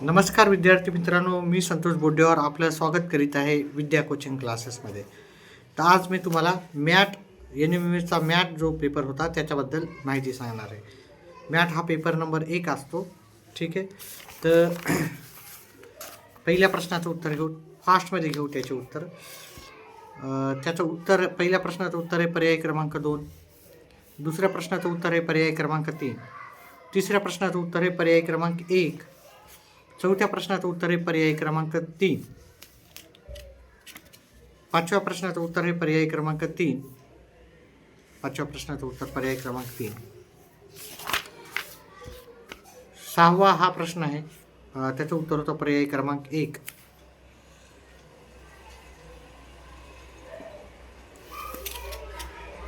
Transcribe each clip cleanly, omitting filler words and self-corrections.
नमस्कार विद्यार्थी मित्रांनो, मी संतोष बोड्डेवार आपलं स्वागत करीत आहे विद्या कोचिंग क्लासेसमध्ये. तर आज मी तुम्हाला NMMSचा मॅट जो पेपर होता त्याच्याबद्दल माहिती सांगणार आहे. मॅट हा पेपर नंबर 1 असतो. ठीक आहे. तर पहिल्या प्रश्नाचं उत्तर घेऊ, फास्टमध्ये घेऊ त्याचे उत्तर. त्याचं उत्तर, पहिल्या प्रश्नाचं उत्तर आहे पर्याय क्रमांक 2. दुसऱ्या प्रश्नाचं उत्तर आहे पर्याय क्रमांक 3. तिसऱ्या प्रश्नाचं उत्तर आहे पर्याय क्रमांक 1. चौथ्या प्रश्नाचं उत्तर आहे पर्याय क्रमांक 3. पाचव्या प्रश्नाचं उत्तर आहे पर्याय क्रमांक 3. पाचव्या प्रश्नाचं उत्तर पर्याय क्रमांक 3. सहावा हा प्रश्न आहे, त्याचं उत्तर होतं पर्याय क्रमांक 1.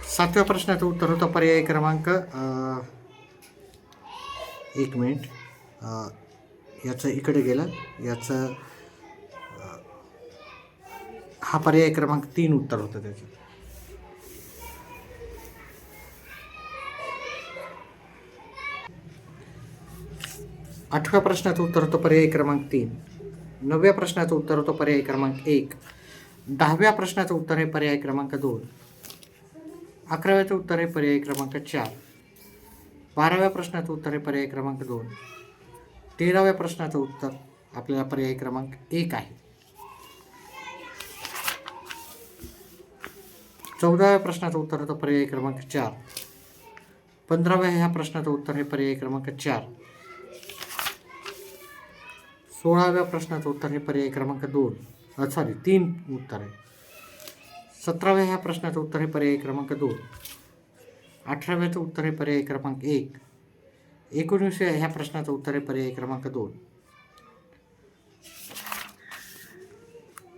सातव्या प्रश्नाचं उत्तर होतं पर्याय क्रमांक 1 मिनिट, याचं इकडे गेलं, याचं हा पर्याय क्रमांक 3 उत्तर होतं त्याचं. आठव्या प्रश्नाचं उत्तर होतं पर्याय क्रमांक 3. नवव्या प्रश्नाचं उत्तर होतं पर्याय क्रमांक 1. 10व्या प्रश्नाचं उत्तर आहे पर्याय क्रमांक 2. 11व्याचं उत्तर आहे पर्याय क्रमांक 4. 12व्या प्रश्नाचं उत्तर आहे पर्याय क्रमांक 2. 13व्या प्रश्नाचं उत्तर आपल्याला पर्याय क्रमांक 1 आहे. 14व्या प्रश्नाचं उत्तर होतं पर्याय क्रमांक 4. 15व्या ह्या प्रश्नाचं उत्तर आहे पर्याय क्रमांक 4. 16व्या प्रश्नाचं उत्तर आहे पर्याय क्रमांक 3 उत्तर आहे. 17व्या ह्या प्रश्नाचं उत्तर आहे पर्याय क्रमांक 2. 18व्याचं उत्तर आहे पर्याय क्रमांक 1. 19व्या ह्या प्रश्नाचं उत्तर आहे पर्याय क्रमांक 2.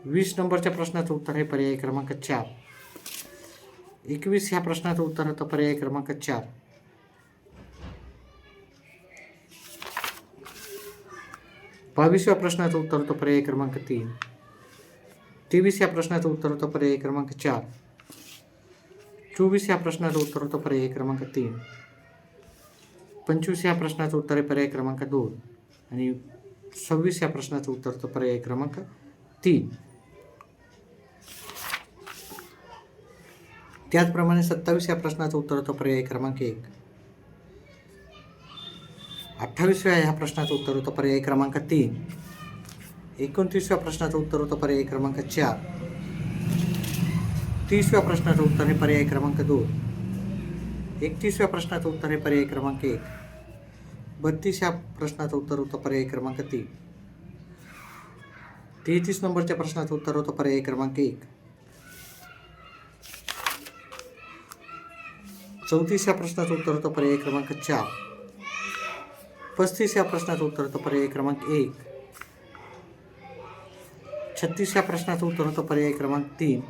20 नंबरच्या प्रश्नाचं उत्तर आहे पर्याय क्रमांक 4. 21 ह्या प्रश्नाचं उत्तर होतं पर्याय क्रमांक 4. 22व्या प्रश्नाचं उत्तर होतं पर्याय क्रमांक 3. 23 ह्या प्रश्नाचं उत्तर होतं पर्याय क्रमांक 4. 24 ह्या प्रश्नाचं उत्तर होतं पर्याय क्रमांक 3. 25 ह्या प्रश्नाचं उत्तर आहे पर्याय क्रमांक 2. आणि 26 ह्या प्रश्नाचं उत्तर होतं पर्याय क्रमांक 3. त्याचप्रमाणे 27 ह्या प्रश्नाचं उत्तर होतं पर्याय क्रमांक 1. 28व्या ह्या प्रश्नाचं उत्तर होतं पर्याय क्रमांक 3. 29व्या प्रश्नाचं उत्तर होतं पर्याय क्रमांक 4. 30व्या प्रश्नाचं उत्तर आहे पर्याय क्रमांक 2. 31व्या प्रश्नाचं उत्तर आहे पर्याय क्रमांक 1. 32व्या प्रश्नाचं उत्तर होतं पर्याय क्रमांक 3. 33 नंबरच्या प्रश्नाचं उत्तर होतं पर्याय क्रमांक 1. 34व्या प्रश्नाचं उत्तर होतं पर्याय क्रमांक 4. 35व्या प्रश्नाचं उत्तर होतं पर्याय क्रमांक 1. 36व्या प्रश्नाचं उत्तर होतं पर्याय क्रमांक 3.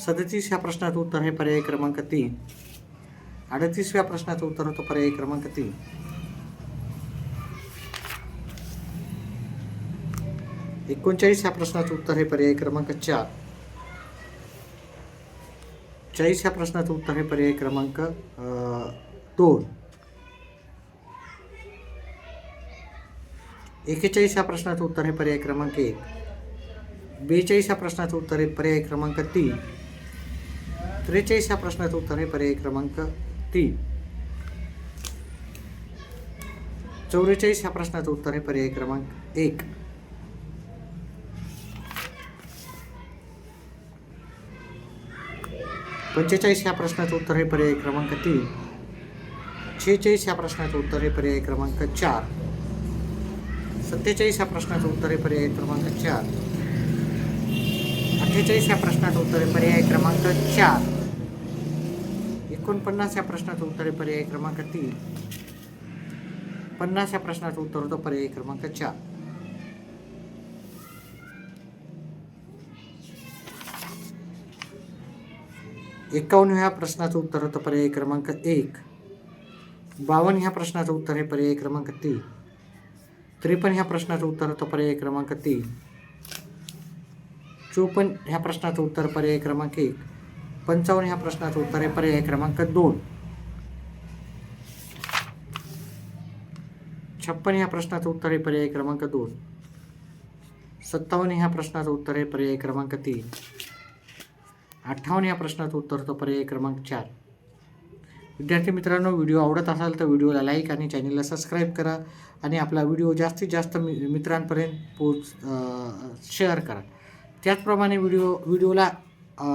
37 ह्या प्रश्नाचं उत्तर आहे पर्याय क्रमांक 3. 38व्या प्रश्नाचं उत्तर होतं पर्याय क्रमांक 3. 39 ह्या प्रश्नाचं उत्तर आहे पर्याय क्रमांक 4. 40 ह्या प्रश्नाचं उत्तर आहे पर्याय क्रमांक 2. 41 ह्या प्रश्नाचं उत्तर आहे पर्याय क्रमांक 1. 42 ह्या प्रश्नाचं उत्तर आहे पर्याय क्रमांक 3. 43 ह्या प्रश्नाचं उत्तर आहे पर्याय क्रमांक 3. 44 ह्या प्रश्नाचं उत्तर आहे पर्याय क्रमांक 1. 45 ह्या प्रश्नाचं उत्तर आहे पर्याय क्रमांक 3. 46 ह्या प्रश्नाचं उत्तर आहे पर्याय क्रमांक 4. 47 ह्या प्रश्नाचं उत्तर आहे पर्याय क्रमांक 4. 48 ह्या प्रश्नाचं उत्तर आहे पर्याय क्रमांक 4. 49 ह्या प्रश्नाचं उत्तर आहे पर्याय क्रमांक 3. 50 ह्या प्रश्नाचं उत्तर होतं पर्याय क्रमांक 4. 51 ह्या प्रश्नाचं उत्तर होतं पर्याय क्रमांक 1. 52 ह्या प्रश्नाचं उत्तर आहे पर्याय क्रमांक 3. 53 ह्या प्रश्नाचं उत्तर होतं पर्याय क्रमांक 3. 54 ह्या प्रश्नाचं उत्तर पर्याय क्रमांक 1. 55 ह्या प्रश्नाचं उत्तर आहे पर्याय क्रमांक 2. 56 ह्या प्रश्नाचं उत्तर आहे पर्याय क्रमांक 2. 57 ह्या प्रश्नाचं उत्तर आहे पर्याय क्रमांक 3. 58 ह्या प्रश्नाचं उत्तर होतं पर्याय क्रमांक 4. विद्यार्थी मित्रांनो, व्हिडिओ आवडत असाल तर व्हिडिओला लाईक आणि चॅनलला सबस्क्राईब करा आणि आपला व्हिडिओ जास्तीत जास्त मित्रांपर्यंत शेअर करा. त्याचप्रमाणे व्हिडिओला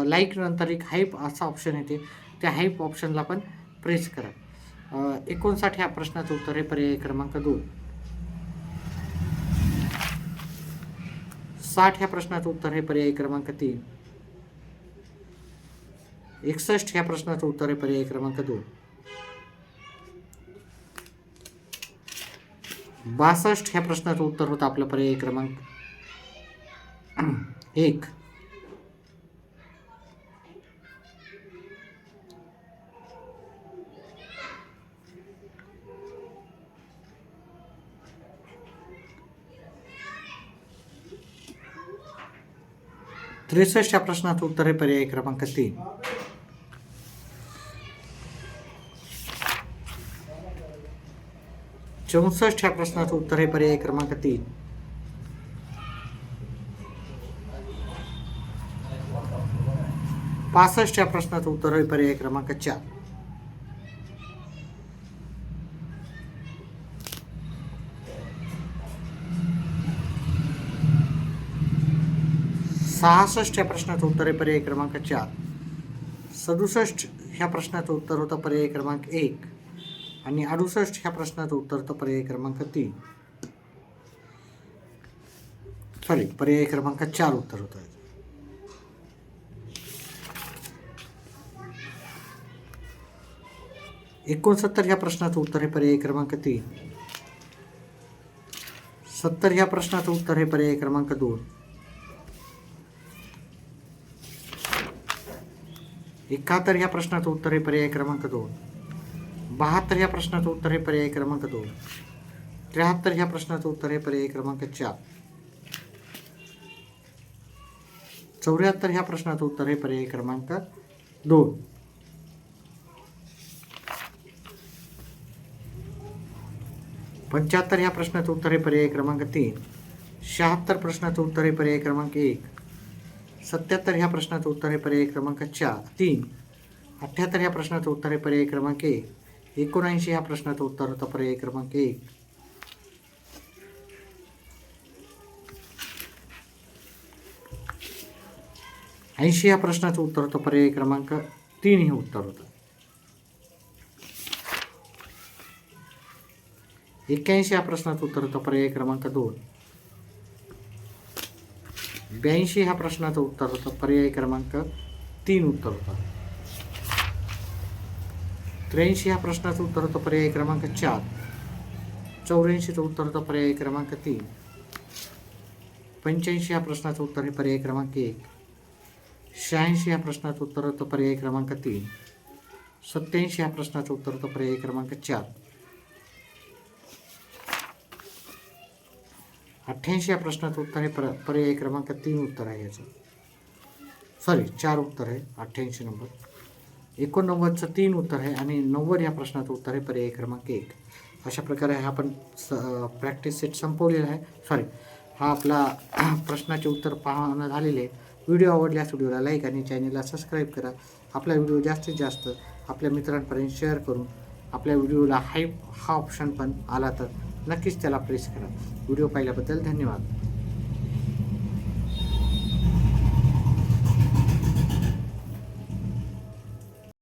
लाईक नंतर एक हाईप असा ऑप्शन येते, त्या हाईप ऑप्शनला पण प्रेस करा. 59 ह्या प्रश्नाचं उत्तर आहे पर्याय क्रमांक 2. 60 ह्या प्रश्नाचं उत्तर आहे पर्याय क्रमांक 3. 61 ह्या प्रश्नाचं उत्तर आहे पर्याय क्रमांक 2. 62 ह्या प्रश्नाचं उत्तर होतं आपलं पर्याय क्रमांक 1. 63 ह्या प्रश्नाचं उत्तर आहे पर्याय क्रमांक 3. 64 ह्या प्रश्नाचं उत्तर आहे पर्याय क्रमांक 3. 65 ह्या प्रश्नाचं उत्तर आहे पर्याय क्रमांक 4. 66 ह्या प्रश्नाचं उत्तर आहे पर्याय क्रमांक 4. 67 ह्या प्रश्नाचं उत्तर होतं पर्याय क्रमांक 1 आणि 68 ह्या प्रश्नाचं उत्तर होतं पर्याय क्रमांक 3. पर्याय क्रमांक 4 उत्तर होतं. एकोणसत्तर ह्या प्रश्नाचं उत्तर आहे पर्याय क्रमांक 3. 70 ह्या प्रश्नाचं उत्तर आहे पर्याय क्रमांक 2. 71 ह्या प्रश्नाचं उत्तर आहे पर्याय क्रमांक 2. 72 ह्या प्रश्नाचं उत्तर आहे पर्याय क्रमांक 2. 73 ह्या प्रश्नाचं उत्तर आहे पर्याय क्रमांक 4. 74 ह्या प्रश्नाचं उत्तर आहे पर्याय क्रमांक 2. 75 ह्या प्रश्नाचं उत्तर आहे पर्याय क्रमांक 3. 76 प्रश्नाचं उत्तर आहे पर्याय क्रमांक 1. 77 ह्या प्रश्नाचं उत्तर आहे पर्याय क्रमांक 3. 78 ह्या प्रश्नाचं उत्तर आहे पर्याय क्रमांक 1. 79 ह्या प्रश्नाचं उत्तर होतं पर्याय क्रमांक 1. 80 ह्या प्रश्नाचं उत्तर होतं पर्याय क्रमांक 3 हे उत्तर होतं. 81 ह्या प्रश्नाचं उत्तर होतं पर्याय क्रमांक 2. 82 ह्या प्रश्नाचं उत्तर होतं पर्याय क्रमांक 3 उत्तर होतं. 83 ह्या प्रश्नाचं उत्तर होतं पर्याय क्रमांक 4. 84चं उत्तर होतं पर्याय क्रमांक 3. 85 ह्या प्रश्नाचं उत्तर आहे पर्याय क्रमांक 1. 86 ह्या प्रश्नाचं उत्तर होतं पर्याय क्रमांक 3. 87 ह्या प्रश्नाचं उत्तर होतं पर्याय क्रमांक 4. 88 या प्रश्नाचं उत्तर आहे पर्याय क्रमांक 3 उत्तर आहे याचं. 4 उत्तर आहे 88 नंबर. 89चं 3 उत्तर आहे आणि 90 या प्रश्नाचं उत्तर आहे पर्याय क्रमांक 1. अशा प्रकारे हा आपण प्रॅक्टिस सेट संपवलेला आहे. हा आपला प्रश्नाचे उत्तर पाहणं झालेले आहे. व्हिडिओ आवडल्यास व्हिडिओला लाईक आणि चॅनलला सबस्क्राईब करा. आपला व्हिडिओ जास्तीत जास्त आपल्या मित्रांपर्यंत शेअर करून आपल्या व्हिडिओला हाईप हा ऑप्शन पण आला तर नक्कीच त्याला प्रेस करा. व्हिडिओ पाहिल्याबद्दल धन्यवाद.